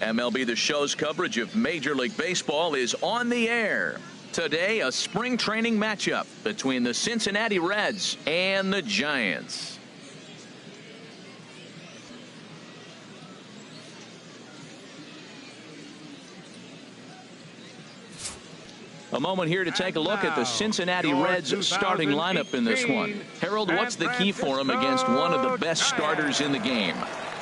MLB The Show's coverage of Major League Baseball is on the air. Today, a spring training matchup between the Cincinnati Reds and the Giants. A moment here to take a look at the Cincinnati Reds starting lineup in this one. Harold, what's the key for him against one of the best starters in the game?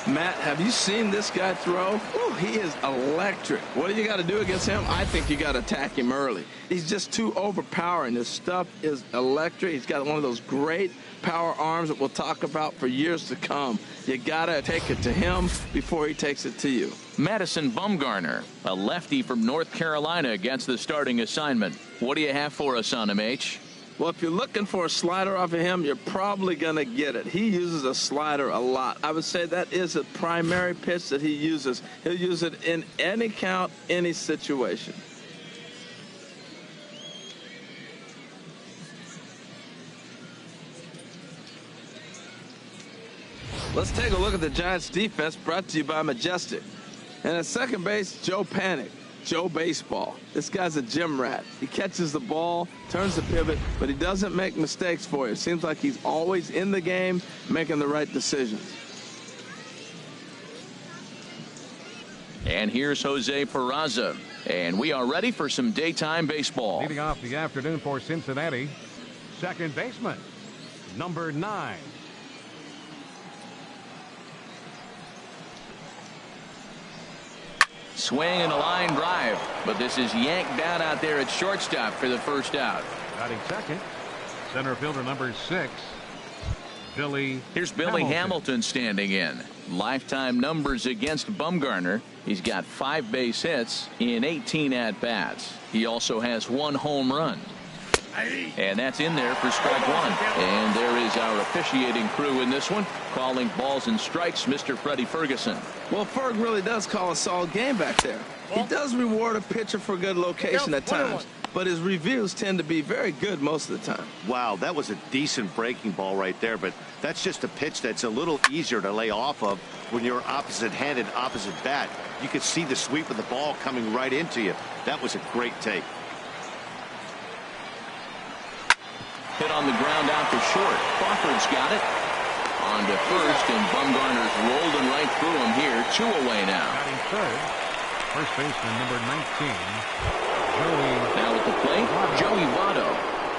Matt, have you seen this guy throw? Ooh, he is electric. What do you got to do against him? I think you got to attack him early. He's just too overpowering. His stuff is electric. He's got one of those great power arms that we'll talk about for years to come. You got to take it to him before he takes it to you. Madison Bumgarner, a lefty from North Carolina, gets the starting assignment. What do you have for us on him, H? Well, if you're looking for a slider off of him, you're probably going to get it. He uses a slider a lot. I would say that is a primary pitch that he uses. He'll use it in any count, any situation. Let's take a look at the Giants' defense, brought to you by Majestic. And at second base, Joe Panic. Joe Baseball. This guy's a gym rat. He catches the ball, turns the pivot, but he doesn't make mistakes for you. It seems like he's always in the game, making the right decisions. And here's Jose Peraza. And we are ready for some daytime baseball. Leading off the afternoon for Cincinnati, second baseman, number 9. Swing and a line drive, but this is yanked down out there at shortstop for the first out. Batting second, center fielder number 6, Billy. Here's Billy Hamilton standing in. Lifetime numbers against Bumgarner. He's got 5 base hits in 18 at-bats. He also has 1 home run. And that's in there for strike 1. And there is our officiating crew in this one, calling balls and strikes, Mr. Freddie Ferguson. Well, Ferg really does call a solid game back there. He does reward a pitcher for good location at times, but his reviews tend to be very good most of the time. Wow, that was a decent breaking ball right there, but that's just a pitch that's a little easier to lay off of when you're opposite-handed, opposite bat. You could see the sweep of the ball coming right into you. That was a great take. Hit on the ground out to short. Crawford's got it. On to first, and Bumgarner's rolling right through him here. 2 away now. Batting third, first baseman number 19, Joey. Now at the plate, Joey Votto.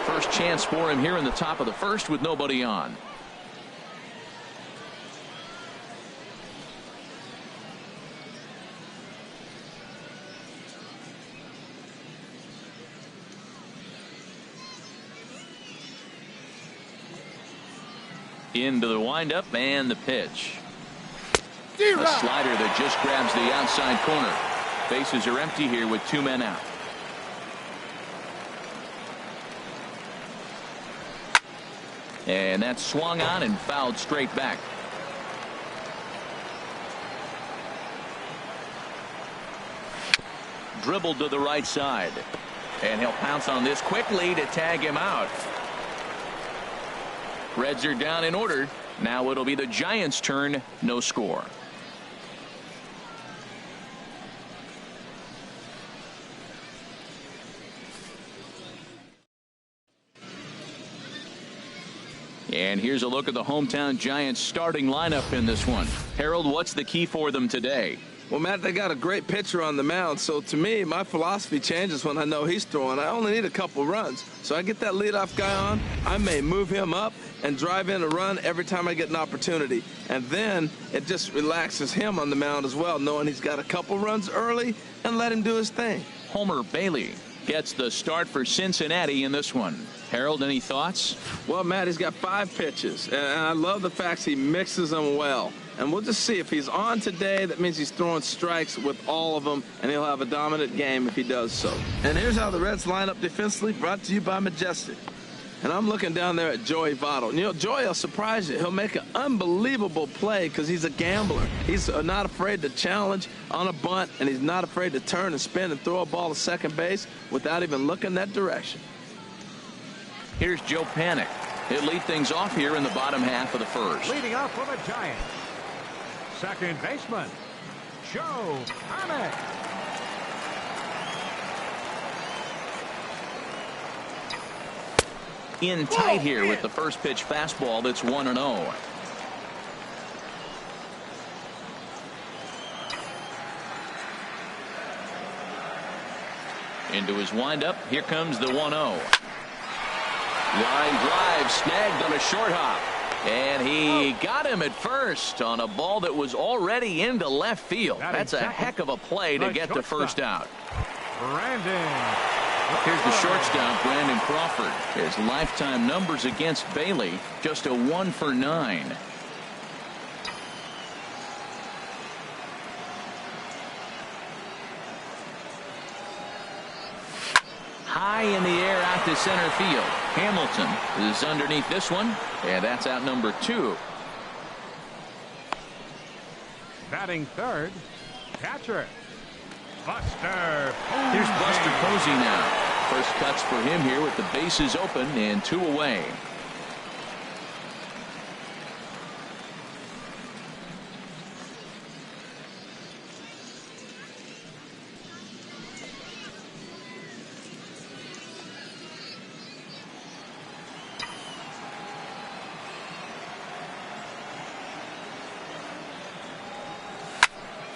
First chance for him here in the top of the first with nobody on. Into the windup and the pitch. A slider that just grabs the outside corner. Bases are empty here with 2 men out. And that's swung on and fouled straight back. Dribbled to the right side. And he'll pounce on this quickly to tag him out. Reds are down in order. Now it'll be the Giants' turn. No score. And here's a look at the hometown Giants starting lineup in this one. Harold, what's the key for them today? Well, Matt, they got a great pitcher on the mound, so to me, my philosophy changes when I know he's throwing. I only need a couple runs. So I get that leadoff guy on, I may move him up and drive in a run every time I get an opportunity. And then it just relaxes him on the mound as well, knowing he's got a couple runs early and let him do his thing. Homer Bailey gets the start for Cincinnati in this one. Harold, any thoughts? Well, Matt, he's got 5 pitches, and I love the fact he mixes them well. And we'll just see if he's on today. That means he's throwing strikes with all of them, and he'll have a dominant game if he does so. And here's how the Reds line up defensively, brought to you by Majestic. And I'm looking down there at Joey Votto. You know, Joey will surprise you. He'll make an unbelievable play because he's a gambler. He's not afraid to challenge on a bunt, and he's not afraid to turn and spin and throw a ball to second base without even looking that direction. Here's Joe Panic. He'll lead things off here in the bottom half of the first. Leading off for the Giants, second baseman, Joe Panic. In tight here with the first pitch fastball that's 1-0. Into his windup. Here comes the 1-0. Line drive snagged on a short hop. And he got him at first on a ball that was already into left field. That's a heck of a play to get to first out. Brandon. Here's the shortstop, Brandon Crawford. His lifetime numbers against Bailey, just a 1 for 9. High in the air out to center field. Hamilton is underneath this one, and that's out number 2. Batting third, catcher, Buster. Here's Buster Posey now. First cuts for him here with the bases open and 2 away.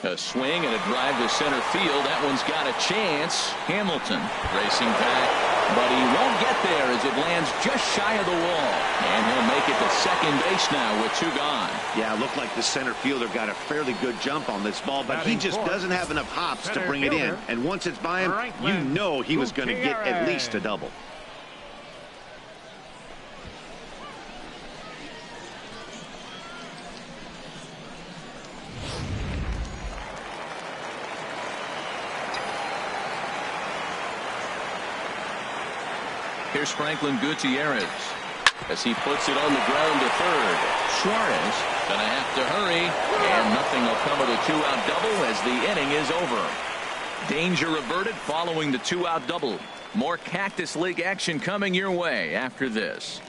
A swing and a drive to center field. That one's got a chance. Hamilton racing back, but he won't get there as it lands just shy of the wall. And he'll make it to second base now with 2 gone. Yeah, it looked like the center fielder got a fairly good jump on this ball, but he just doesn't have enough hops to bring it in. And once it's by him, you know he was going to get at least a double. Here's Franklin Gutierrez as he puts it on the ground to third. Suarez gonna have to hurry, and nothing will come of the 2-out double as the inning is over. Danger averted following the 2-out double. More Cactus League action coming your way after this.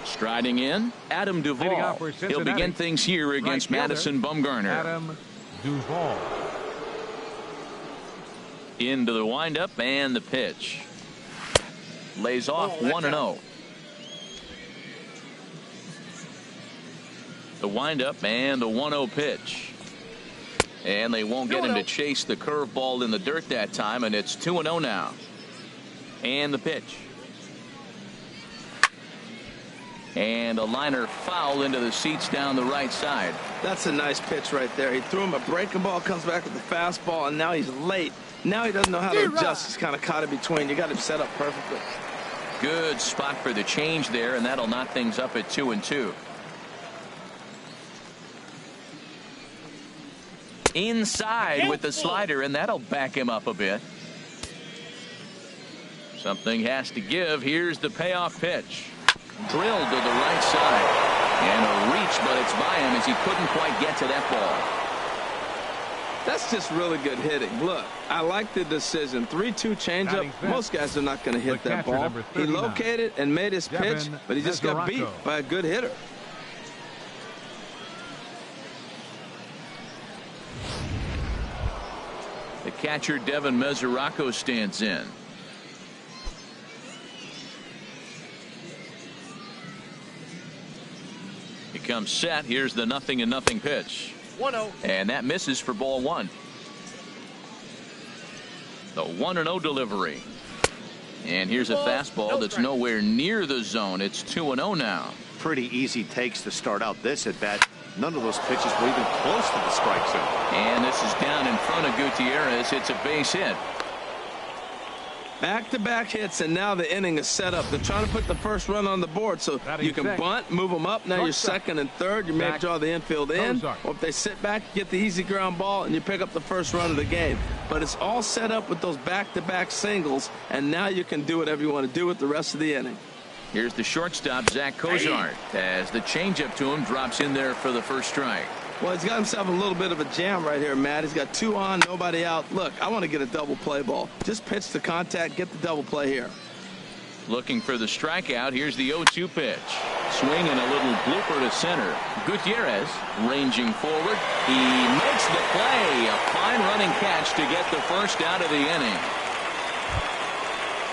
Striding in, Adam Duvall. He'll begin things here against Madison Bumgarner. Adam Duvall. Into the windup and the pitch. Lays off 1-0. The windup and the 1-0 pitch. And they won't get him to chase the curveball in the dirt that time, and it's 2-0 now. And the pitch. And a liner foul into the seats down the right side. That's a nice pitch right there. He threw him a breaking ball, comes back with the fastball, and now he's late. Now he doesn't know how to adjust. He's kind of caught in between. You got him set up perfectly. Good spot for the change there, and that'll knock things up at 2-2. Inside with the slider, and that'll back him up a bit. Something has to give. Here's the payoff pitch. Drilled to the right side. And a reach, but it's by him as he couldn't quite get to that ball. That's just really good hitting. Look, I like the decision. 3-2 changeup. Most guys are not going to hit that ball. He located and made his pitch, but he just got beat by a good hitter. The catcher, Devin Mesoraco, stands in. He comes set. Here's the 0-0 pitch. 1-0. And that misses for ball 1. The 1-0 delivery. And here's a fastball that's nowhere near the zone. It's 2-0 now. Pretty easy takes to start out this at bat. None of those pitches were even close to the strike zone. And this is down in front of Gutierrez. It's a base hit. Back-to-back hits, and now the inning is set up. They're trying to put the first run on the board, so you can bunt, move them up. Now you're second and third. You may draw the infield in, or if they sit back, you get the easy ground ball, and you pick up the first run of the game. But it's all set up with those back-to-back singles, and now you can do whatever you want to do with the rest of the inning. Here's the shortstop, Zach Cozart, as the changeup to him drops in there for the first strike. Well, he's got himself a little bit of a jam right here, Matt. He's got 2 on, nobody out. Look, I want to get a double play ball. Just pitch to contact, get the double play here. Looking for the strikeout. Here's the 0-2 pitch. Swing and a little blooper to center. Gutierrez ranging forward. He makes the play. A fine running catch to get the first out of the inning.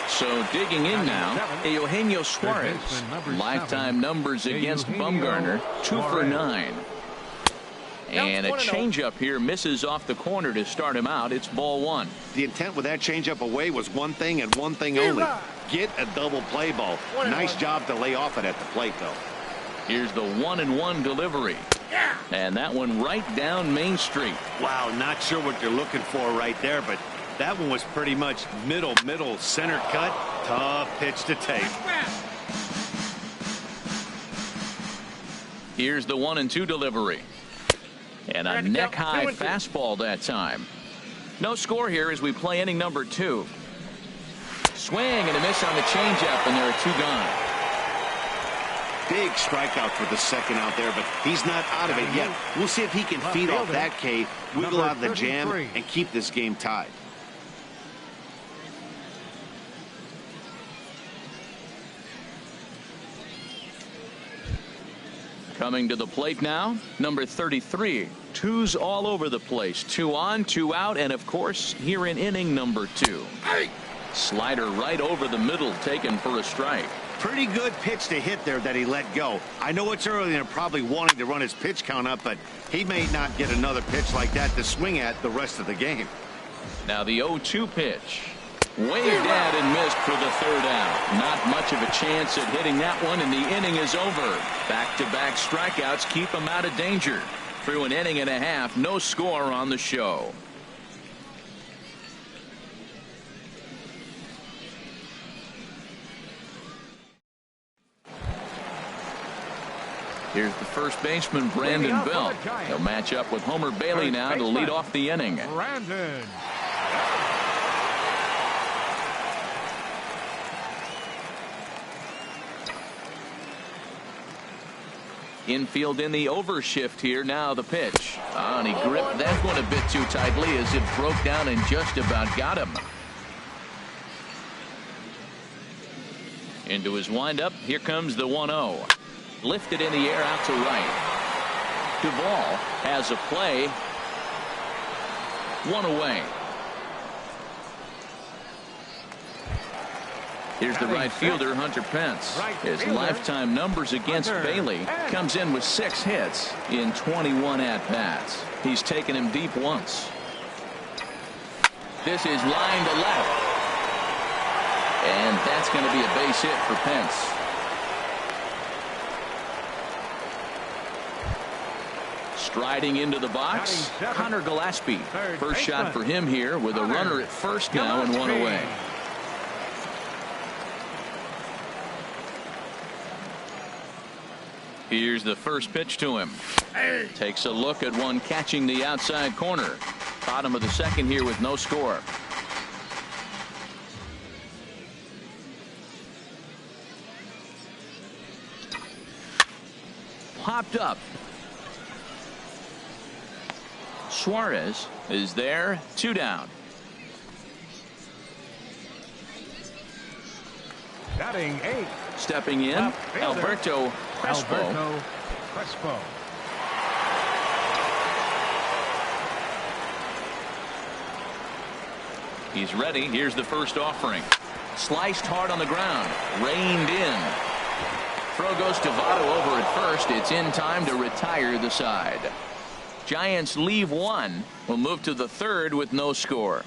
So digging in now, Eugenio Suarez. Lifetime numbers against Bumgarner, 2 for 9. And a changeup here misses off the corner to start him out. It's ball 1. The intent with that changeup away was one thing and one thing only. Get a double play ball. Nice job to lay off it at the plate, though. Here's the 1-1 delivery. And that one right down Main Street. Wow, not sure what you're looking for right there, but that one was pretty much middle, center cut. Tough pitch to take. Here's the 1-2 delivery. And a neck-high fastball that time. No score here as we play inning number 2. Swing and a miss on the changeup, and there are 2 gone. Big strikeout for the second out there, but he's not out of it yet. We'll see if he can feed off that K, wiggle out of the jam, and keep this game tied. Coming to the plate now, number 33. 2s all over the place. 2 on, 2 out, and of course, here in inning number 2. Slider right over the middle, taken for a strike. Pretty good pitch to hit there that he let go. I know it's early and probably wanting to run his pitch count up, but he may not get another pitch like that to swing at the rest of the game. Now the 0-2 pitch. Waved at and missed for the 3rd out. Not much of a chance at hitting that one, and the inning is over. Back-to-back strikeouts keep him out of danger. Through an inning and a half, no score on the show. Here's the first baseman, Brandon Belt. He'll match up with Homer Bailey now to lead off the inning. Brandon. Infield in the overshift here. Now the pitch. And he gripped that one a bit too tightly as it broke down and just about got him. Into his windup. Here comes the 1-0. Lifted in the air out to right. Duvall has a play. 1 away. Here's the right fielder, Hunter Pence. His lifetime numbers against Bailey comes in with 6 hits in 21 at-bats. He's taken him deep once. This is line to left. And that's going to be a base hit for Pence. Striding into the box, Connor Gillespie. First shot for him here with a runner at first now and 1 away. Here's the first pitch to him. Takes a look at one catching the outside corner. Bottom of the second here with no score. Popped up. Suarez is there. 2 down. Batting 8. Stepping in, Alberto Crespo. He's ready. Here's the first offering. Sliced hard on the ground. Reined in. Throw goes to Votto over at first. It's in time to retire the side. Giants leave 1. Will move to the 3rd with no score.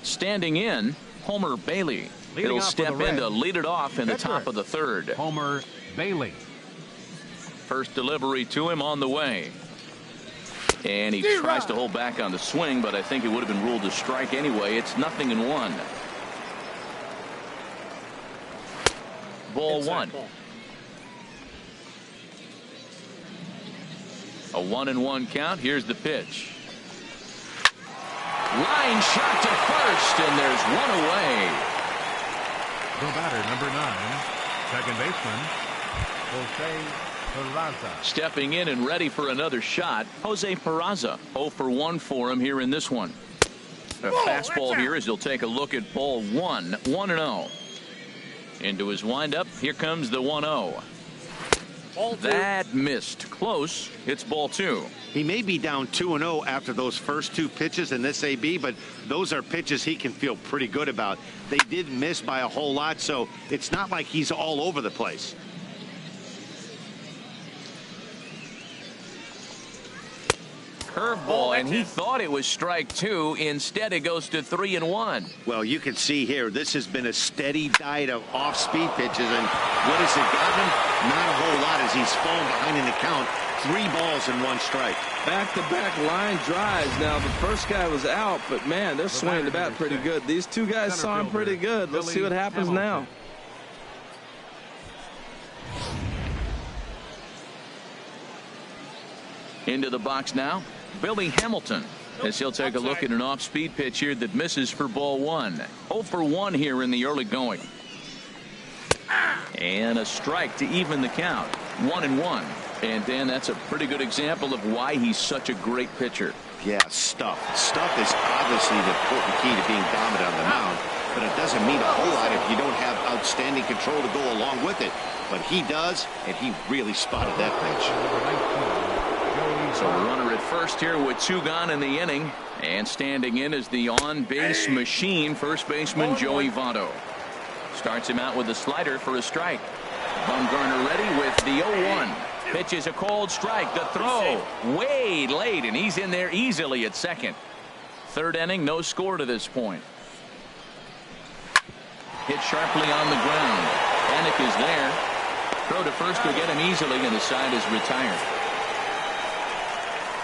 Standing in, Homer Bailey. He'll step in to lead it off in the top of the 3rd. Homer Bailey. First delivery to him on the way. And he tries to hold back on the swing, but I think it would have been ruled a strike anyway. It's 0-1. Ball 1. A 1-1 count. Here's the pitch. Line shot to first, and there's one away. The batter, number 9, second baseman, Jose Peraza. Stepping in and ready for another shot, Jose Peraza. 0 for 1 for him here in this one. A fastball here as he'll take a look at ball 1, 1-0. Into his windup, here comes the 1-0. That missed. Close. It's ball 2. He may be down 2-0 after those first 2 pitches in this AB, but those are pitches he can feel pretty good about. They did miss by a whole lot, so it's not like he's all over the place. Curveball, and he thought it was strike 2. Instead, it goes to 3-1. Well, you can see here, this has been a steady diet of off-speed pitches, and what has it gotten him? Not a whole lot as he's fallen behind in the count. 3 balls and 1 strike. Back-to-back line drives. Now, the first guy was out, but, man, they're swinging the bat pretty good. These 2 guys saw him pretty good. Let's see what happens now. Into the box now, Billy Hamilton, as he'll take a look at an off-speed pitch here that misses for ball 1. 0 for 1 here in the early going. And a strike to even the count. 1-1. And Dan, that's a pretty good example of why he's such a great pitcher. Yeah, stuff. Stuff is obviously the important key to being dominant on the mound, but it doesn't mean a whole lot if you don't have outstanding control to go along with it. But he does, and he really spotted that pitch. So a runner at first here with 2 gone in the inning, and standing in is the on-base machine, first baseman Joey Votto. Starts him out with a slider for a strike. Bumgarner ready with the 0-1. Pitch is a cold strike. The throw way late, and he's in there easily at second. Third inning, no score to this point. Hit sharply on the ground. Panic is there. Throw to first will get him easily, and the side is retired.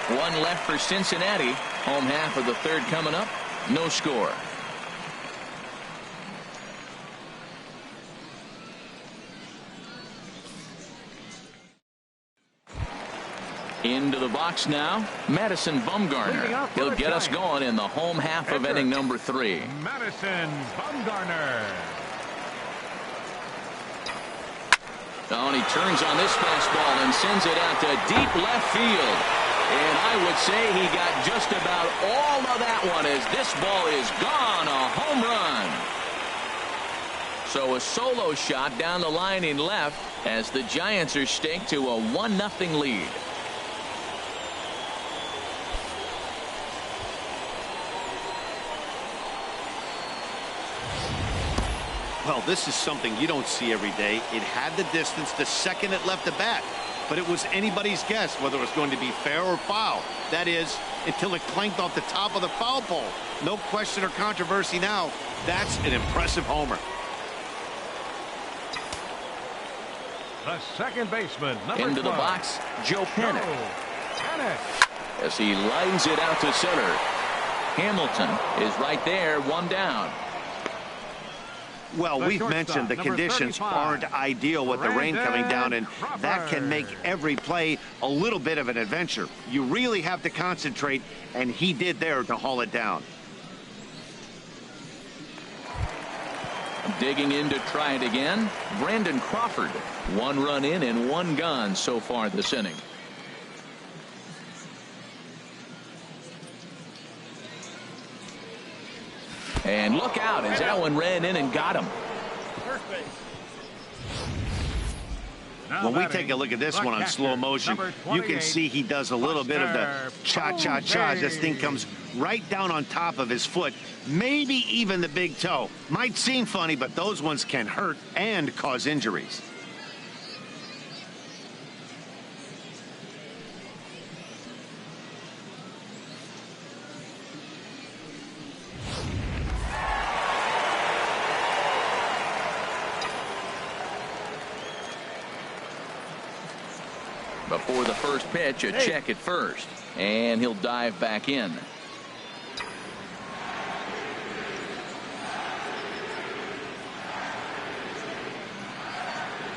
1 left for Cincinnati. Home half of the third coming up. No score. Into the box now, Madison Bumgarner. He'll get us going in the home half of inning number 3. Madison Bumgarner. Oh, and he turns on this fastball and sends it out to deep left field. And I would say he got just about all of that one as this ball is gone. A home run. So a solo shot down the line in left as the Giants are staked to a 1-0 lead. Well, this is something you don't see every day. It had the distance the second it left the bat, but it was anybody's guess whether it was going to be fair or foul. That is, until it clanked off the top of the foul pole. No question or controversy now. That's an impressive homer. The second baseman, number Into the 12. box, Joe Panic. Panic. As he lines it out to center. Hamilton is right there, 1 down. Well, we've mentioned the conditions aren't ideal with the rain coming down, and that can make every play a little bit of an adventure. You really have to concentrate, and he did there to haul it down. Digging in to try it again, Brandon Crawford. 1 run in and 1 gone so far this inning. And look out as that one ran in and got him. When we take a look at this one on slow motion, you can see he does a little bit of the cha-cha-cha. This thing comes right down on top of his foot, maybe even the big toe. Might seem funny, but those ones can hurt and cause injuries. Before the first pitch, a check at first. And he'll dive back in.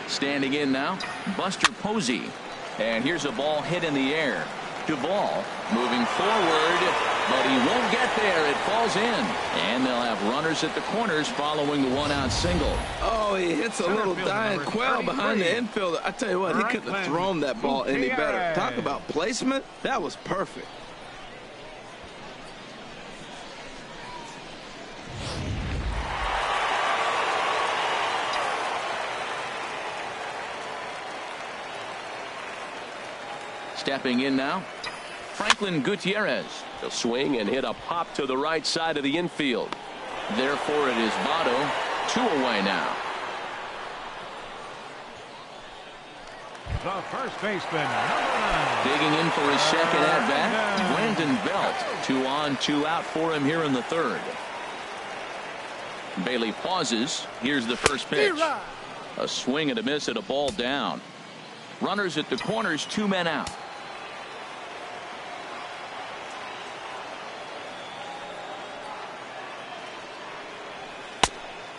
Standing in now, Buster Posey. And here's a ball hit in the air. Duvall moving forward. but he won't get there. It falls in. And they'll have runners at the corners following the one-out single. Oh, he hits a little dying quail behind the infielder. I tell you what, he couldn't have thrown that ball any better. Talk about placement. That was perfect. Stepping in now, Franklin Gutierrez. He'll swing and hit a pop to the right side of the infield. Therefore, it is Votto, 2 away now. The first baseman, number 9. Digging in for his second at-bat, Brandon Belt. 2 on, 2 out for him here in the third. Bailey pauses. Here's the first pitch. A swing and a miss at a ball down. Runners at the corners, 2 men out.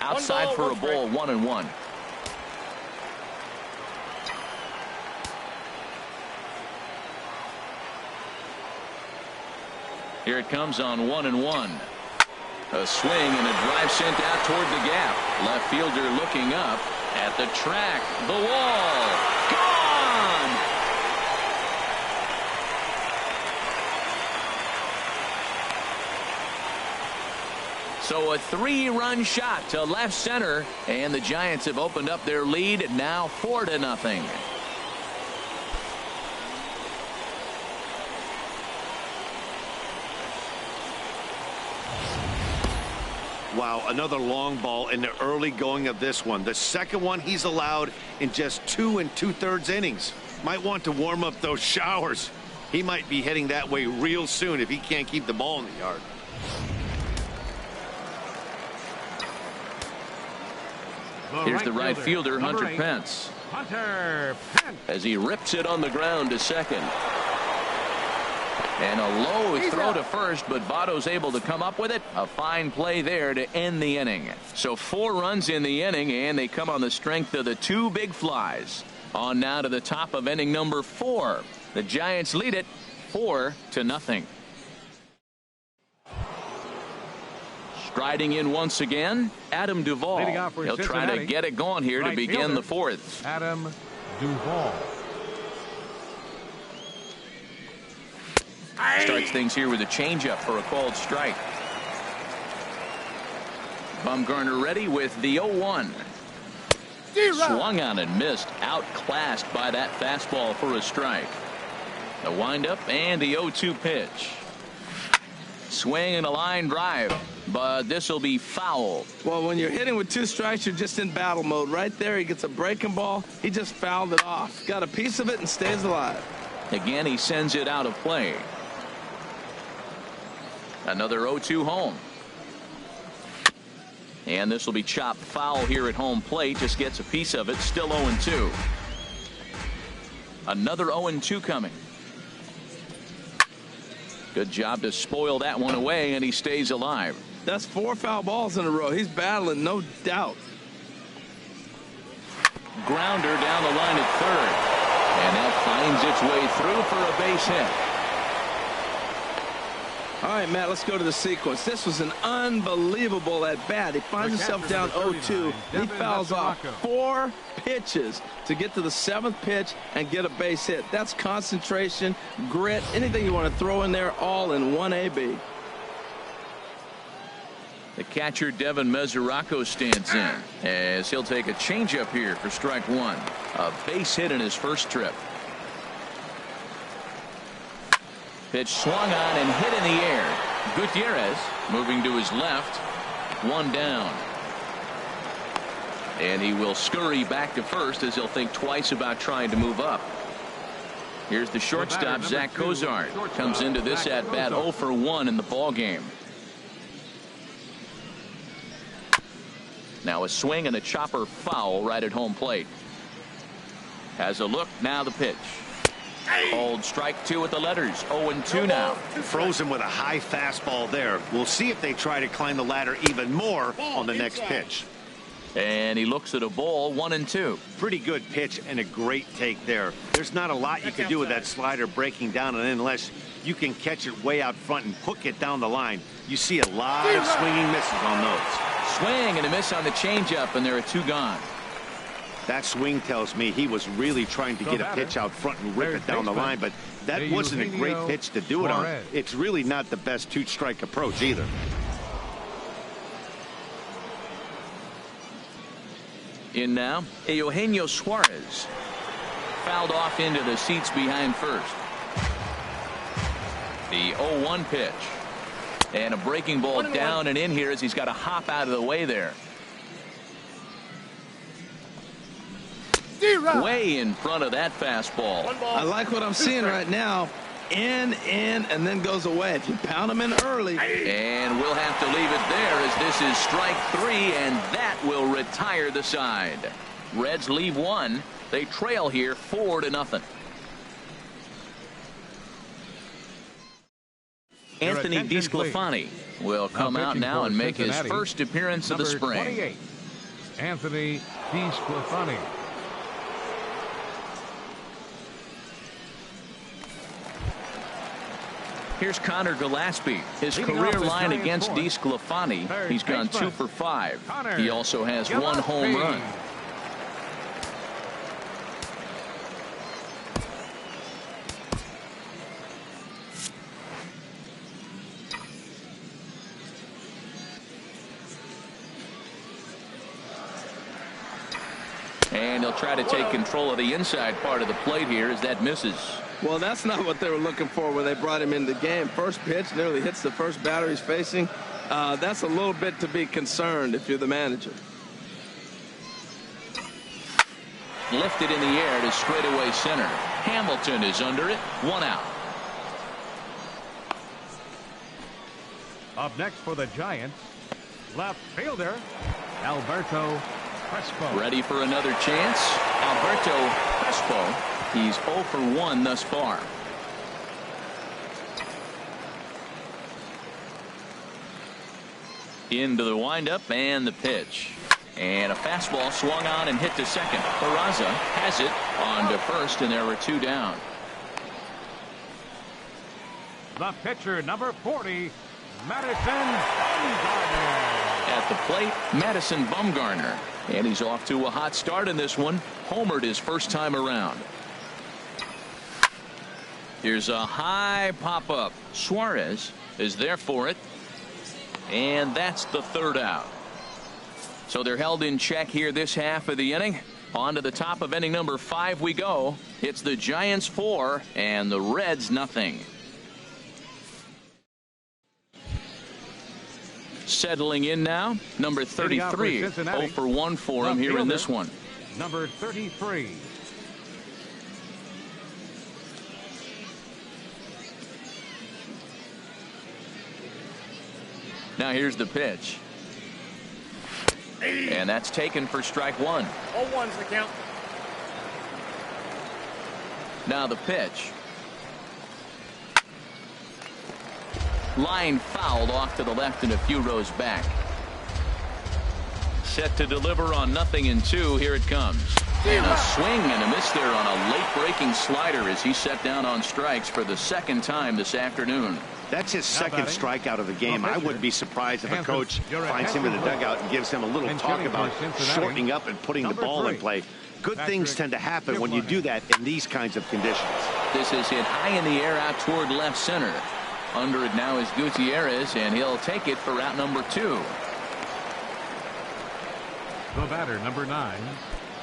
Outside for a ball, 1-1. Here it comes on 1-1. A swing and a drive sent out toward the gap. Left fielder looking up at the track. The wall. Gone! So a 3-run shot to left center, and the Giants have opened up their lead now 4-0. Wow, another long ball in the early going of this one. The second one he's allowed in just 2 2/3 innings. Might want to warm up those showers. He might be heading that way real soon if he can't keep the ball in the yard. Here's the right fielder, Hunter Pence. Hunter Pence. As he rips it on the ground to second. And a low throw to first, but Votto's able to come up with it. A fine play there to end the inning. So 4 runs in the inning, and they come on the strength of the 2 big flies. On now to the top of inning number 4. The Giants lead it 4-0. Striding in once again, Adam Duvall. He'll try to get it going here to begin the 4th. Adam Duvall. Starts things here with a changeup for a called strike. Bumgarner ready with the 0-1. Swung on and missed, outclassed by that fastball for a strike. The windup and the 0-2 pitch. Swing and a line drive, but this will be foul. Well, when you're hitting with 2 strikes, you're just in battle mode. Right there, he gets a breaking ball. He just fouled it off. Got a piece of it and stays alive. Again, he sends it out of play. Another 0-2 home. And this will be chopped foul here at home plate. Just gets a piece of it. Still 0-2. Another 0-2 coming. Good job to spoil that one away, and he stays alive. That's 4 foul balls in a row. He's battling, no doubt. Grounder down the line at third. And that finds its way through for a base hit. All right, Matt, let's go to the sequence. This was an unbelievable at-bat. He finds himself down 0-2. He fouls off 4 pitches to get to the 7th pitch and get a base hit. That's concentration, grit, anything you want to throw in there, all in one AB. The catcher, Devin Mesoraco, stands in as he'll take a changeup here for strike 1. A base hit in his first trip. Pitch swung on and hit in the air. Gutierrez moving to his left. 1 down. And he will scurry back to first as he'll think twice about trying to move up. Here's the shortstop, Zach Cozart. Comes into this at-bat 0 for 1 in the ballgame. Now a swing and a chopper foul right at home plate. Has a look, now the pitch. Old strike 2 with the letters. 0-2 now. Frozen with a high fastball there. We'll see if they try to climb the ladder even more on the next pitch. And he looks at a ball. 1-2. Pretty good pitch and a great take there. There's not a lot you can do with that slider breaking down, and unless you can catch it way out front and hook it down the line. You see a lot of swinging misses on those. Swing and a miss on the changeup, and there are 2 gone. That swing tells me he was really trying to get a pitch out front and rip it down the line, but that wasn't a great pitch to do it on. It's really not the best 2-strike approach either. In now, Eugenio Suarez. Fouled off into the seats behind first. The 0-1 pitch. And a breaking ball down and in here as he's got to hop out of the way there. Way in front of that fastball. I like what I'm seeing right now. In, and then goes away. If you pound him in early. And we'll have to leave it there as this is strike 3, and that will retire the side. Reds leave 1. They trail here 4-0. Anthony DeSclafani will come out now and make his first appearance of the spring. 28, Anthony DeSclafani. Here's Connor Gillespie. His career line against DeSclafani, he's gone 2 for 5. He also has 1 home run. And he'll try to take control of the inside part of the plate here as that misses. Well, that's not what they were looking for when they brought him into the game. First pitch nearly hits the first batter he's facing. That's a little bit to be concerned if you're the manager. Lifted in the air to straightaway center. Hamilton is under it. 1 out. Up next for the Giants, left fielder Alberto Crespo. Ready for another chance. Alberto Crespo. He's 0 for 1 thus far. Into the windup and the pitch. And a fastball swung on and hit to second. Peraza has it on to first, and there were 2 down. The pitcher, number 40, Madison Bumgarner. At the plate, Madison Bumgarner. And he's off to a hot start in this one. Homered his first time around. Here's a high pop-up. Suarez is there for it. And that's the 3rd out. So they're held in check here this half of the inning. On to the top of inning number 5 we go. It's the Giants 4 and the Reds nothing. Settling in now, number 33. 0 for 1 for him here in this one. Number 33. Now here's the pitch. And that's taken for strike 1. 0-1's the count. Now the pitch. Line fouled off to the left and a few rows back. Set to deliver on 0-2. Here it comes. And a swing and a miss there on a late breaking slider as he set down on strikes for the 2nd time this afternoon. That's his 2nd strikeout of the game. I wouldn't be surprised if a coach finds him in the dugout and gives him a little talk about shortening up and putting the ball in play. Good things tend to happen when you do that in these kinds of conditions. This is hit high in the air out toward left center. Under it now is Gutierrez, and he'll take it for out number 2. The batter, number 9,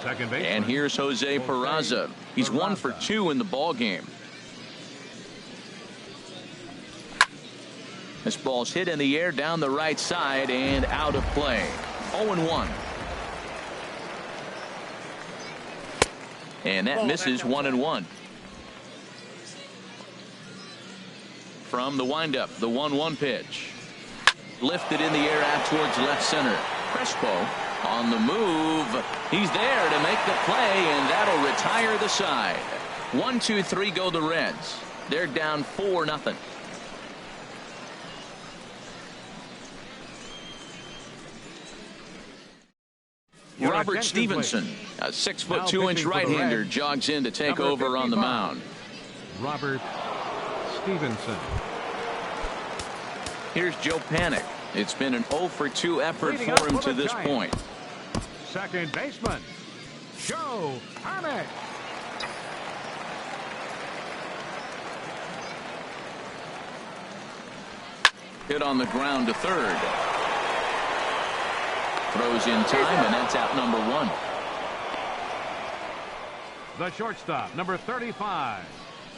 second baseman. And here's Jose Peraza. He's 1 for 2 in the ball game. This ball's hit in the air down the right side and out of play. 0-1. And that misses 1-1. From the windup, the 1-1 pitch. Lifted in the air out towards left center. Crespo on the move. He's there to make the play, and that'll retire the side. 1-2-3 go the Reds. They're down 4-0. Robert Stevenson, a 6'2" right-hander, jogs in to take over on the mound. Robert Stevenson. Here's Joe Panic. It's been an 0 for 2 effort Leading for up him for to the this Giants. point. Second baseman, Joe Panic. Hit on the ground to third. Throws in time, and that's out number 1. The shortstop, number 35,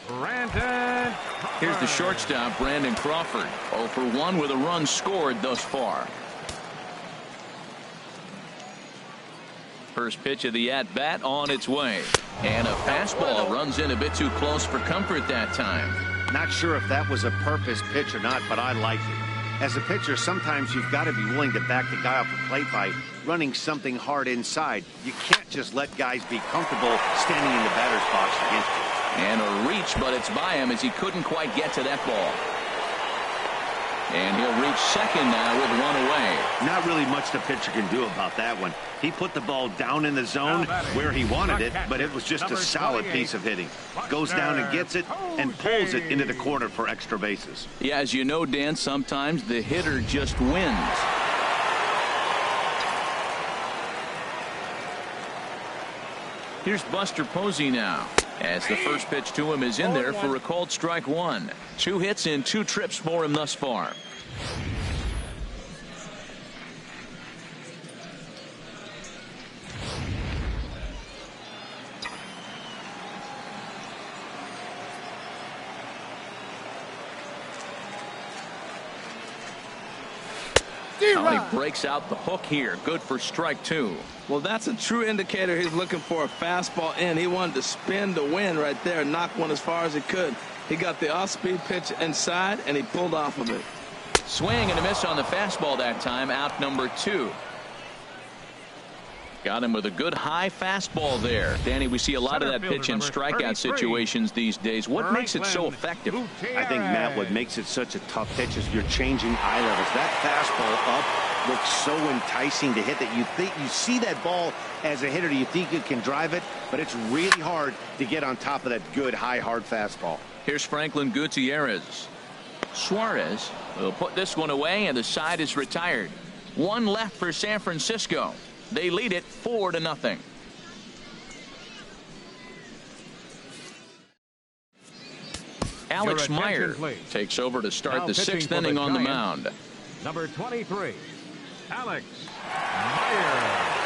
Brandon Crawford. Here's the shortstop, Brandon Crawford. 0 for 1 with a run scored thus far. First pitch of the at-bat on its way. And a fastball runs in a bit too close for comfort that time. Not sure if that was a purpose pitch or not, but I liked it. As a pitcher, sometimes you've got to be willing to back the guy off the plate by running something hard inside. You can't just let guys be comfortable standing in the batter's box against you. And a reach, but it's by him as he couldn't quite get to that ball. And he'll reach second now with 1 away. Not really much the pitcher can do about that one. He put the ball down in the zone where he wanted it, but it was just a solid piece of hitting. Goes down and gets it and pulls it into the corner for extra bases. Yeah, as you know, Dan, sometimes the hitter just wins. Here's Buster Posey now, as the first pitch to him is in there for a called strike 1. 2 hits in 2 trips for him thus far. He breaks out the hook here. Good for strike 2. Well, that's a true indicator he's looking for a fastball in. He wanted to spin to win right there, knock one as far as he could. He got the off-speed pitch inside, and he pulled off of it. Swing and a miss on the fastball that time. Out number 2. Got him with a good high fastball there. Danny, we see a lot of that pitch in strikeout situations these days. What makes it so effective? I think, Matt, what makes it such a tough pitch is you're changing eye levels. That fastball up looks so enticing to hit that you see that ball as a hitter, you think you can drive it, but it's really hard to get on top of that good high hard fastball. Here's Franklin Gutierrez. Suarez will put this one away, and the side is retired. 1 left for San Francisco. They lead it 4-0. Alex Meyer takes over to start the 6th inning on the mound. Number 23, Alex Meyer.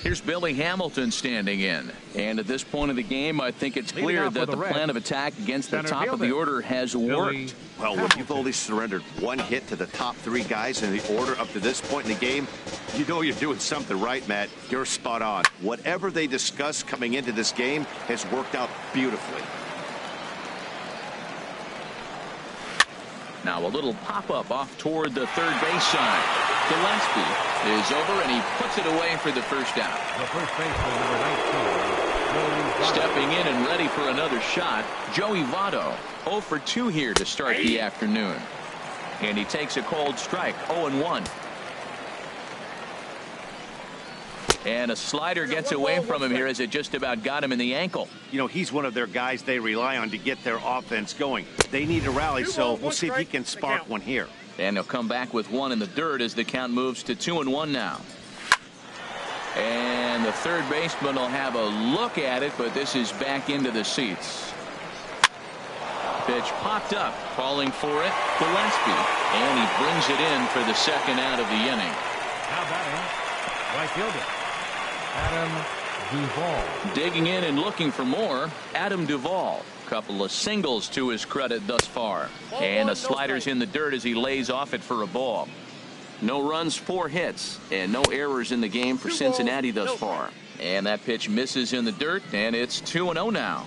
Here's Billy Hamilton standing in. And at this point of the game, I think it's clear that the plan of attack against the top of the order has worked. Well, when you've only surrendered 1 hit to the top 3 guys in the order up to this point in the game, you know you're doing something right, Matt. You're spot on. Whatever they discussed coming into this game has worked out beautifully. Now a little pop-up off toward the third base side. Gillespie is over, and he puts it away for the first out. The first baseman, number 19. Stepping in and ready for another shot, Joey Votto. 0 for 2 here to start the afternoon. And he takes a cold strike, 0-1. And a slider gets away from him here as it just about got him in the ankle. You know, he's one of their guys they rely on to get their offense going. They need a rally, so we'll see if he can spark one here. And he'll come back with 1 in the dirt as the count moves to 2-1 now. And the third baseman will have a look at it, but this is back into the seats. Pitch popped up, calling for it, Gillespie, and he brings it in for the second out of the inning. Now batting, right fielder, Adam Duvall. Digging in and looking for more, Adam Duvall. Couple of singles to his credit thus far. And the slider's in the dirt as he lays off it for a ball. No runs, 4 hits, and no errors in the game for Cincinnati thus far. And that pitch misses in the dirt, and it's 2-0 now.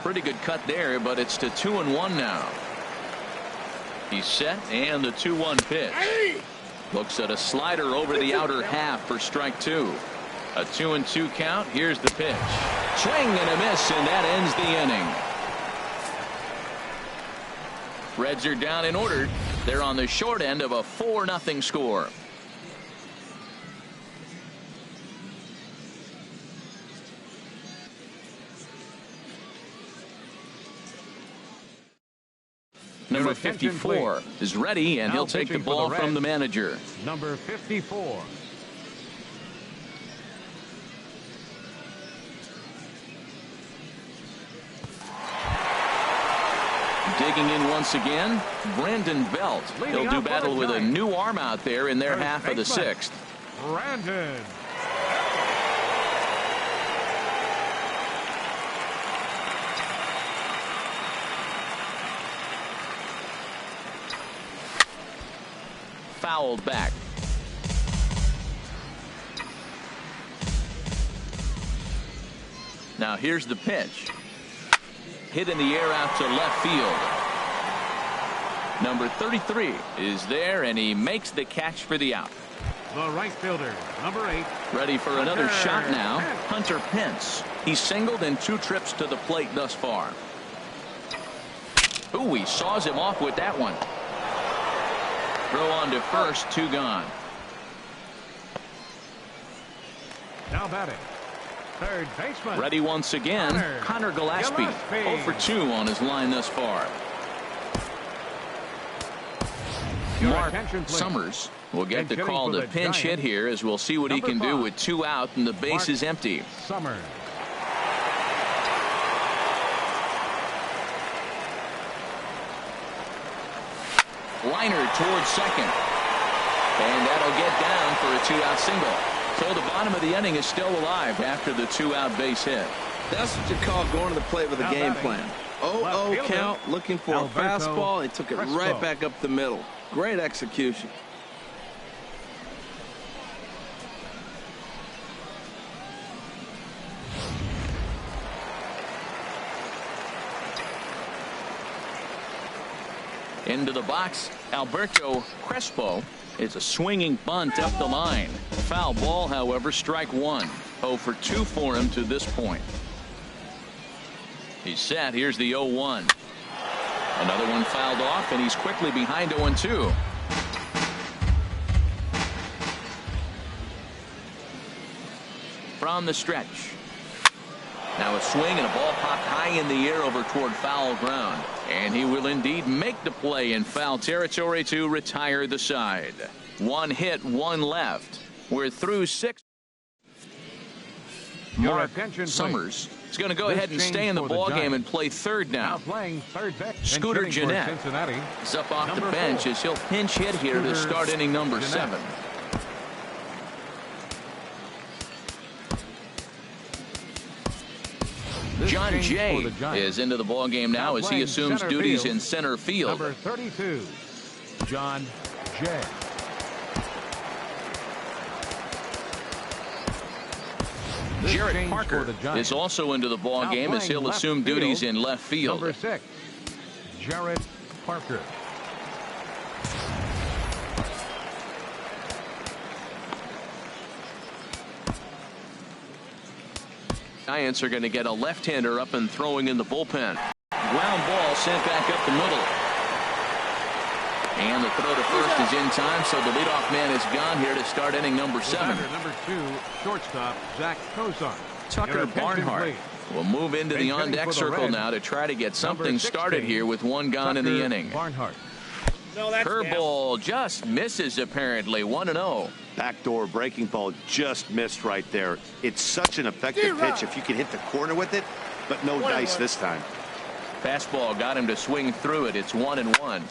Pretty good cut there, but it's to 2-1 now. He's set, and the 2-1 pitch. Looks at a slider over the outer half for strike 2. A 2-2 count. Here's the pitch. Swing and a miss, and that ends the inning. Reds are down and ordered. They're on the short end of a 4-0 score. Number 54 is ready, and he'll take the ball from the manager. Number 54. Digging in once again, Brandon Belt. He'll do battle with a new arm out there in their half of the 6th. Brandon. Fouled back. Now here's the pitch. Hit in the air out to left field. Number 33 is there, and he makes the catch for the out. The right fielder, number 8. Ready for another shot now. Hunter Pence. He's singled in 2 trips to the plate thus far. Ooh, he saws him off with that one. Throw on to first, 2 gone. Now batting, third baseman. Ready once again, Connor Gillespie. 0 for 2 on his line thus far. Mark Summers will get the call to pinch hit here, as we'll see what he can do with 2 out and the base is empty. Summers. Liner towards second. And that'll get down for a 2-out single. So the bottom of the inning is still alive after the 2-out base hit. That's what you call going to the plate with a game plan. 0-0 count, looking for a fastball. He took it right back up the middle. Great execution. Into the box, Alberto Crespo. It's a swinging bunt up the line. Foul ball, however, strike 1. 0 for 2 for him to this point. He's set. Here's the 0-1. Another one fouled off, and he's quickly behind 0-2. From the stretch. Now a swing and a ball popped high in the air over toward foul ground. And he will indeed make the play in foul territory to retire the side. 1 hit, 1 left. We're through 6. Mark Summers is going to go ahead and stay in the ballgame and play third now. Scooter Gennett is up off the bench as he'll pinch hit here to start inning number 7. John Jay is into the ballgame now as he assumes duties in center field. Number 32, John Jay. Jarrett Parker is also into the ballgame as he'll assume duties in left field. Number 6, Jarrett Parker. Giants are going to get a left-hander up and throwing in the bullpen. Ground ball sent back up the middle. And the throw to first is in time, so the leadoff man is gone here to start inning number 7. Number 2, shortstop, Zach Cozart. Tucker Barnhart will move into the on-deck circle now to try to get something started here with 1 gone in the inning. Barnhart. Curveball just misses apparently. 1-0. Backdoor breaking ball just missed right there. It's such an effective pitch if you can hit the corner with it, but no dice this time. Fastball got him to swing through it. It's 1-1.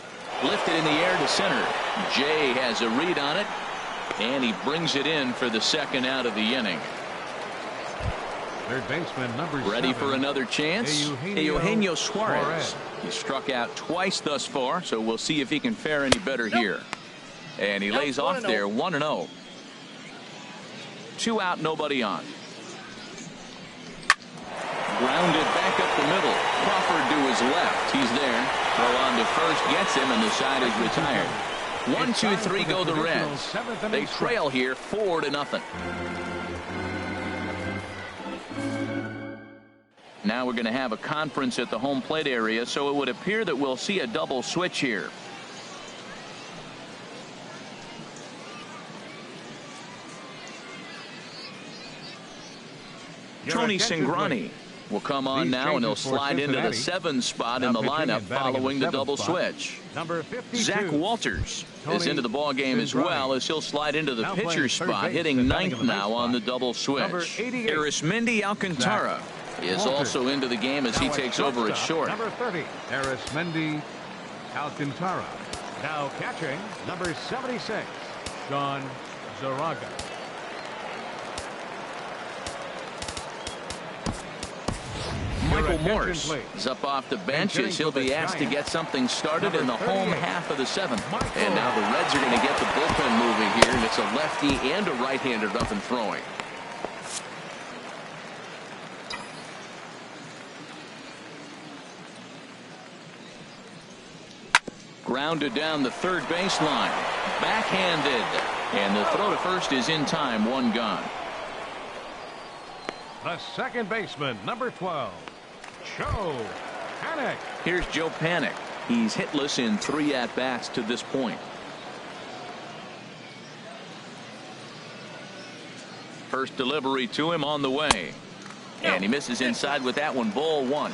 Lifted in the air to center. Jay has a read on it. And he brings it in for the second out of the inning. Third baseman number Ready 7, for another chance? Eugenio Suarez. He struck out twice thus far, so we'll see if he can fare any better here. And he lays off there 1-0. 2 out, nobody on. Grounded back up the middle. Crawford to his left. He's there. Throw on to first gets him, and the side is retired. 1-2-3 go the Reds. They trail here 4-0. Now we're going to have a conference at the home plate area, so it would appear that we'll see a double switch here. Tony Cingrani will come on now, and he'll slide into the 7 spot in the lineup following the double switch. Number 52. Zach Walters is into the ball game as well, as he'll slide into the pitcher's spot, hitting 9th now on the double switch. Arismendi Alcantara is also into the game as he takes over at short. Number 30, Arismendi Alcantara. Now catching, number 76, John Zaraga. Michael Morse is up off the bench as he'll be asked to get something started in the home half of the 7th. And now the Reds are going to get the bullpen moving here, and it's a lefty and a right-hander up and throwing. Grounded down the third baseline. Backhanded. And the throw to first is in time. 1 gone. The second baseman, number 12, Joe Panik. Here's Joe Panik. He's hitless in 3 at-bats to this point. First delivery to him on the way. And he misses inside with that one. Ball 1.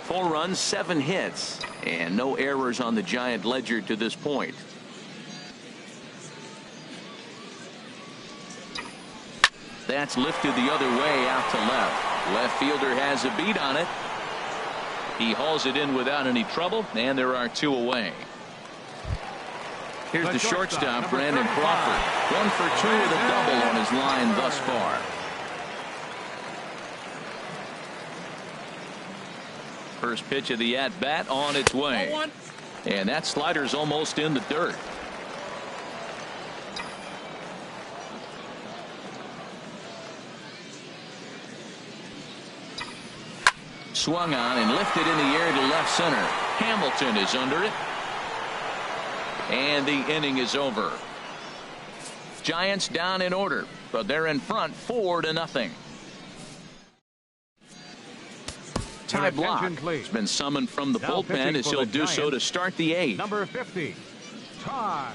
4 runs, 7 hits, and no errors on the Giant ledger to this point. That's lifted the other way out to left. Left fielder has a beat on it. He hauls it in without any trouble, and there are 2 away. Here's the shortstop, Brandon Crawford. 1 for 2 with a double on his line thus far. First pitch of the at-bat on its way. And that slider's almost in the dirt. Swung on and lifted in the air to left center. Hamilton is under it. And the inning is over. Giants down in order, but they're in front 4-0. Ty Block has been summoned from the bullpen as he'll do so to start the 8th. Number 50, Ty.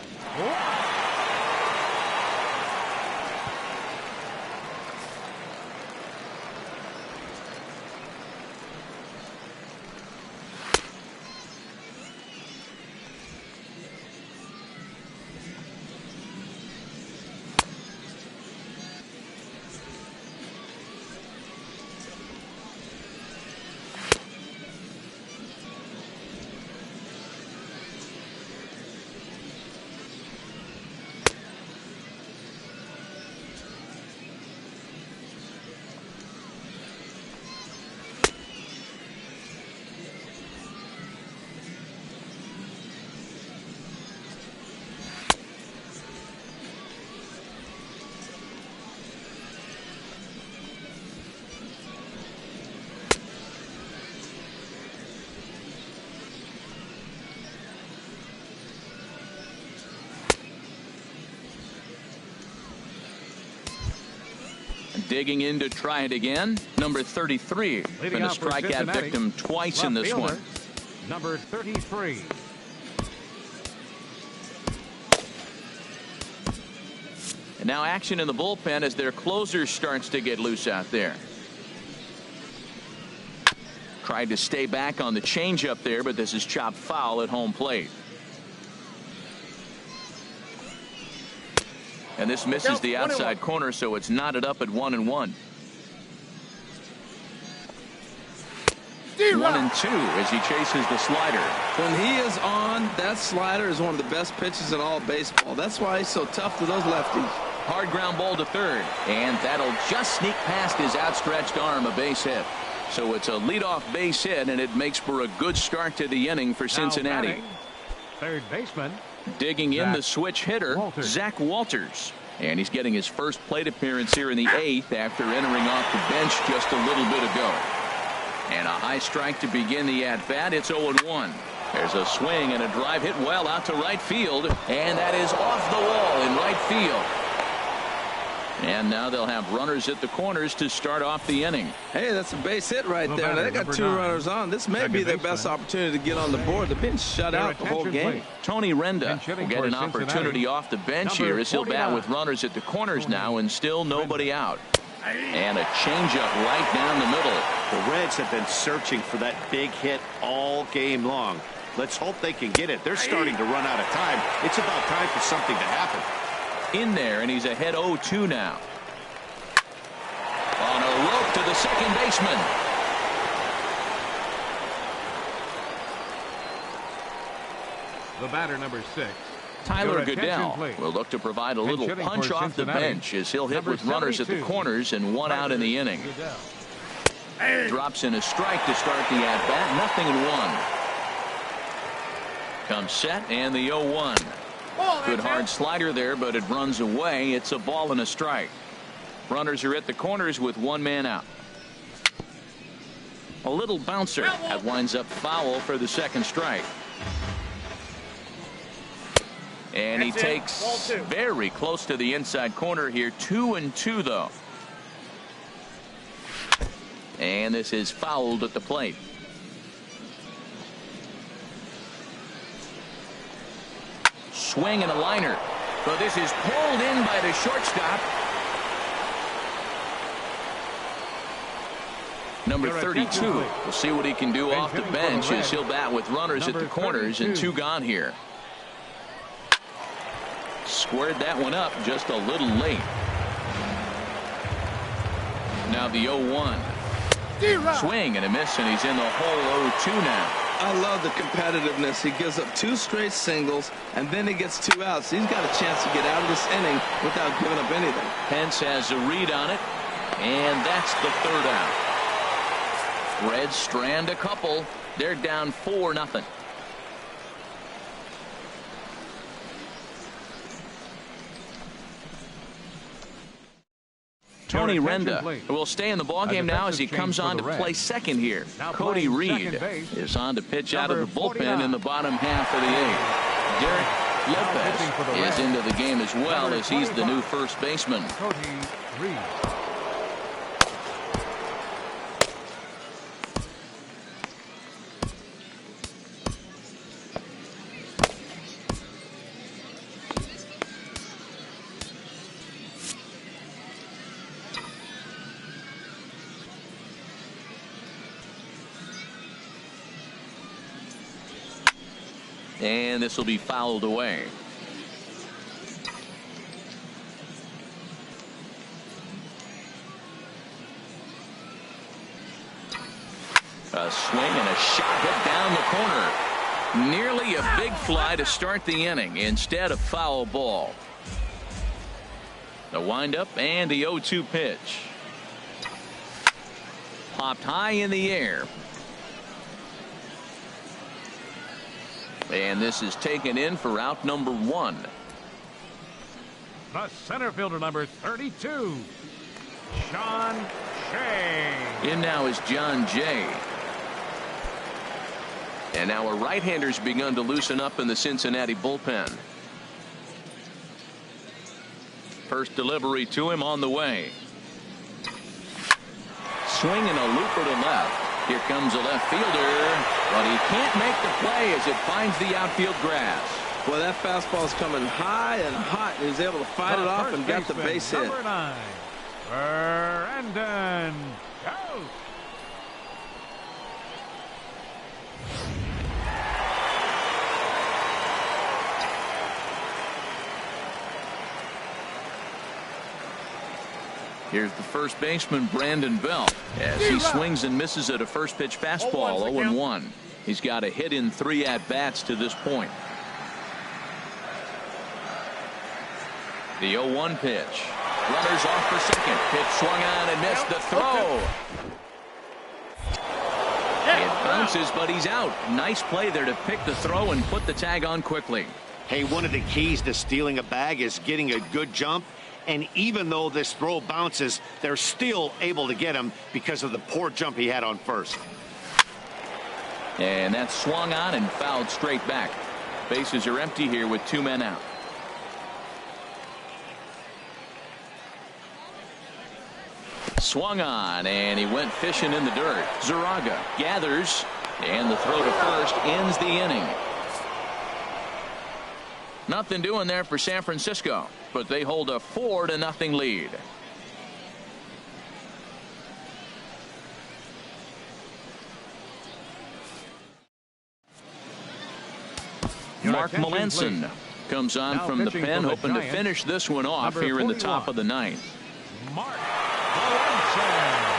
Digging in to try it again. Number 33. Been a strikeout victim twice in this one. Number 33. And now action in the bullpen as their closer starts to get loose out there. Tried to stay back on the changeup there, but this is chopped foul at home plate. And this misses the outside corner, so it's knotted up at 1-1. 1-2 as he chases the slider. When he is on, that slider is one of the best pitches in all baseball. That's why he's so tough to those lefties. Hard ground ball to third, and that'll just sneak past his outstretched arm, a base hit. So it's a leadoff base hit, and it makes for a good start to the inning for Cincinnati. Batting, third baseman. Digging in the switch hitter, Zach Walters. And he's getting his first plate appearance here in the 8th after entering off the bench just a little bit ago. And a high strike to begin the at-bat. It's 0-1. There's a swing and a drive hit well out to right field. And that is off the wall in right field. And now they'll have runners at the corners to start off the inning. Hey, that's a base hit right there. They got 2 runners on. This may be their best opportunity to get on the board. They've been shut out the whole game. Tony Renda will get an opportunity off the bench here as he'll bat with runners at the corners now, and still nobody out. And a changeup right down the middle. The Reds have been searching for that big hit all game long. Let's hope they can get it. They're starting to run out of time. It's about time for something to happen. In there, and he's ahead 0-2 now. On a rope to the second baseman. The batter, number 6. Tyler Goodell will look to provide a little punch off the bench as he'll hit with runners at the corners and 1 out in the inning. Drops in a strike to start the at-bat. 0-1. Comes set, and the 0-1. Good hard slider there, but it runs away. It's a ball and a strike. Runners are at the corners with 1 man out. A little bouncer that winds up foul for the second strike. And he takes very close to the inside corner here. 2-2 though. And this is fouled at the plate. Swing and a liner. But this is pulled in by the shortstop. Number 32. We'll see what he can do off the bench as he'll bat with runners at the corners and 2 gone here. Squared that one up just a little late. Now the 0-1. Swing and a miss, and he's in the hole 0-2 now. I love the competitiveness. He gives up 2 straight singles, and then he gets 2 outs. He's got a chance to get out of this inning without giving up anything. Pence has a read on it, and that's the 3rd out. Reds strand a couple. They're down 4-0. Tony Renda will stay in the ballgame now as he comes on to play second here. Cody Reed is on to pitch out of the bullpen in the bottom half of the 8th. Derek Lopez is into the game as well as he's the new first baseman. Cody Reed. And this will be fouled away. A swing and a shot hit down the corner. Nearly a big fly to start the inning. Instead, a foul ball. The windup and the 0-2 pitch. Popped high in the air. And this is taken in for out number 1. The center fielder, number 32, John Jay. In now is John Jay. And now a right-hander's begun to loosen up in the Cincinnati bullpen. First delivery to him on the way. Swing and a looper to left. Here comes a left fielder, but he can't make the play as it finds the outfield grass. Well, that fastball is coming high and hot. He was able to fight it off and got the base hit. Number 9, Brandon Go. Here's the first baseman, Brandon Bell, as he swings and misses at a first pitch fastball, 0-1. He's got a hit in 3 at-bats to this point. The 0-1 pitch. Runners off for second. Pitch swung on and missed the throw. It bounces, but he's out. Nice play there to pick the throw and put the tag on quickly. Hey, one of the keys to stealing a bag is getting a good jump. And even though this throw bounces, they're still able to get him because of the poor jump he had on first. And that swung on and fouled straight back. Bases are empty here with 2 men out. Swung on, and he went fishing in the dirt. Zaraga gathers, and the throw to first ends the inning. Nothing doing there for San Francisco, but they hold a 4-0 lead. Mark Melanson comes on Now from the pitching pen, for the hoping to Giants, finish this one off number here in the 41. top of the 9th. Mark Melanson.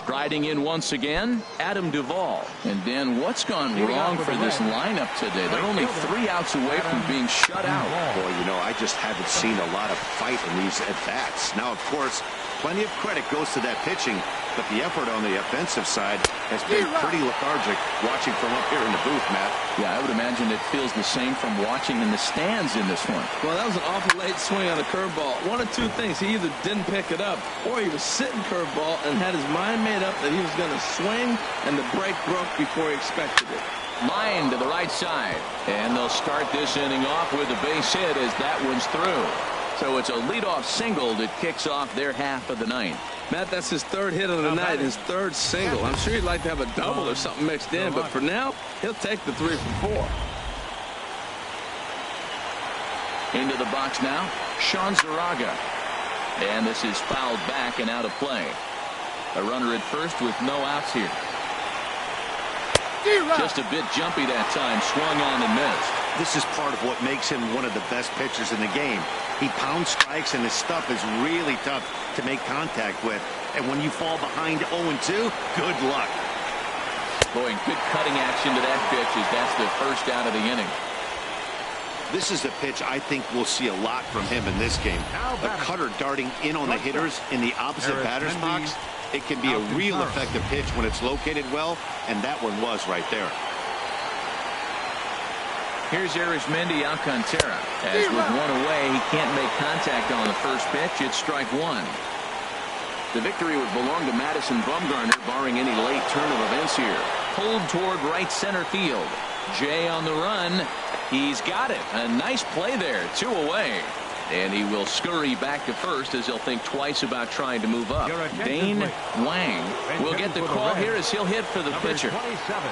Striding in once again, Adam Duvall. And Dan, what's gone wrong for this lineup today? They're only 3 outs away from being shut out. Boy, you know, I just haven't seen a lot of fight in these at-bats. Now, of course, plenty of credit goes to that pitching, but the effort on the offensive side has been pretty lethargic watching from up here in the booth, Matt. Yeah, I would imagine it feels the same from watching in the stands in this one. Well, that was an awful late swing on a curveball. One of 2 things. He either didn't pick it up or he was sitting curveball and had his mind made up that he was going to swing, and the break broke before he expected it. Line to the right side, and they'll start this inning off with a base hit as that one's through. So it's a leadoff single that kicks off their half of the 9th. Matt, that's his 3rd hit of the night, his 3rd single. I'm sure he'd like to have a double or something mixed in, but for now, he'll take the 3 for 4. Into the box now, Sean Zaraga. And this is fouled back and out of play. A runner at first with no outs here. Just a bit jumpy that time, swung on and missed. This is part of what makes him one of the best pitchers in the game. He pounds strikes, and his stuff is really tough to make contact with. And when you fall behind 0-2, good luck. Boy, good cutting action to that pitch as that's the first out of the inning. This is a pitch I think we'll see a lot from him in this game. A cutter darting in on the hitters in the opposite batter's box. It can be a real effective pitch when it's located well, and that one was right there. Here's Arizmendi Alcantara. As with one away, he can't make contact on the first pitch. It's strike 1. The victory would belong to Madison Bumgarner, barring any late turn of events here. Pulled toward right center field. Jay on the run. He's got it. A nice play there. 2 away. And he will scurry back to first as he'll think twice about trying to move up. Dane Wang will get the call here as he'll hit for the pitcher. 27,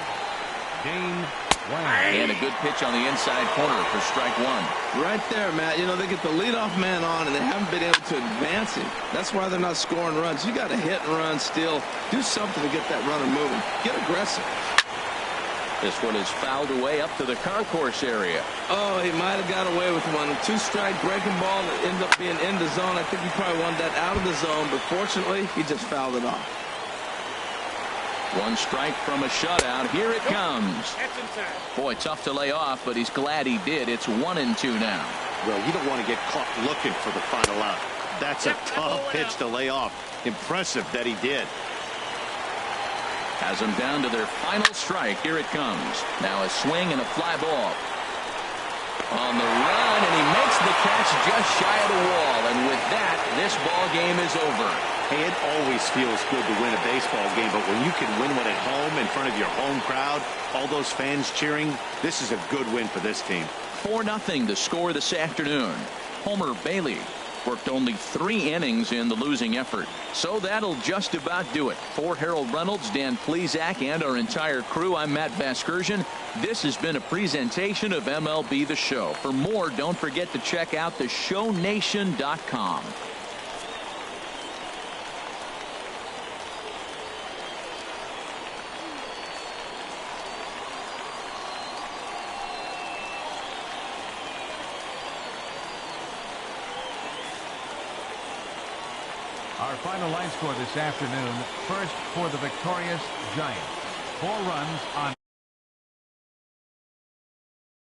Dane Wang. And a good pitch on the inside corner for strike 1. Right there, Matt. You know, they get the leadoff man on, and they haven't been able to advance him. That's why they're not scoring runs. You got to hit and run still. Do something to get that runner moving. Get aggressive. This one is fouled away up to the concourse area. Oh, he might have got away with one. 2-strike breaking ball that ended up being in the zone. I think he probably wanted that out of the zone, but fortunately, he just fouled it off. 1 strike from a shutout. Here it comes. Boy, tough to lay off, but he's glad he did. It's 1-2 now. Well, you don't want to get caught looking for the final out. That's a tough pitch to lay off. Impressive that he did. Has them down to their final strike. Here it comes. Now a swing and a fly ball. On the run, and he makes the catch just shy of the wall. And with that, this ball game is over. Hey, it always feels good to win a baseball game, but when you can win one at home in front of your home crowd, all those fans cheering, this is a good win for this team. 4-0 the score this afternoon. Homer Bailey worked only 3 innings in the losing effort. So that'll just about do it. For Harold Reynolds, Dan Plesac, and our entire crew, I'm Matt Vasgersian. This has been a presentation of MLB The Show. For more, don't forget to check out theshownation.com. Our final line score this afternoon. First for the victorious Giants. 4 runs on